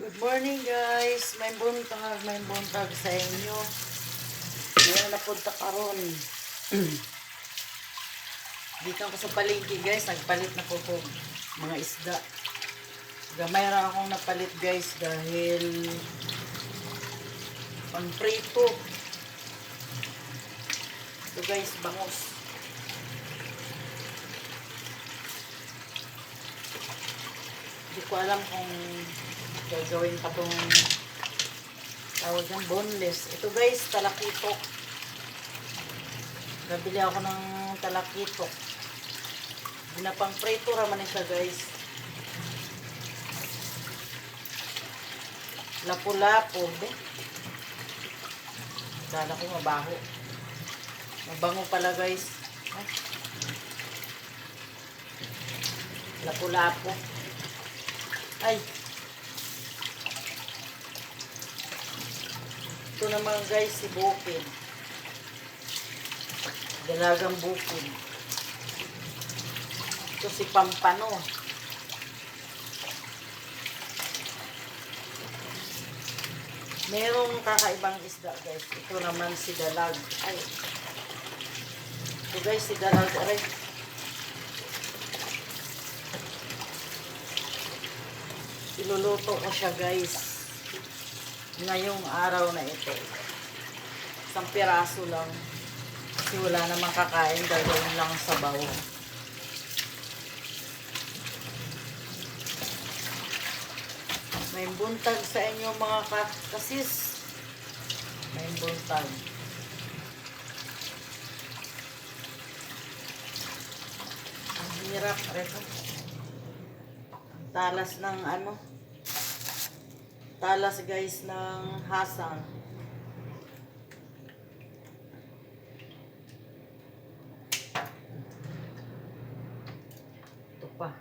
Good morning guys. May buntag sa inyo. Ngayon napunta karon. Dito ako sa palengke guys, nagpalit na ko mga isda. Gamay ra akong napalit guys dahil pang-prito. Ito guys, bangus. Hindi ko alam kung gagawin pa tong tawag ng boneless. Ito guys, talakitok. Nabili ako ng talakitok. Ginapang prito raman siya guys. Lapu-lapu. Kala ko mabaho. Mabango pala guys. Lapu-lapu. Ay. Ito naman guys, si bukid. Dalagang bukid. Ito si pampano. Merong kakaibang isda guys. Ito naman si dalag. Ay. Ito guys, si dalag. Aray. Iluluto ko siya guys. Ngayong araw na ito. Isang piraso lang. Kasi wala namang kakain. Gagawin lang sa sabaw. May buntag sa inyo mga kasis. May buntag. Ang hirap. Reto. Talas ng ano. Talas guys ng hasang. Ito pa.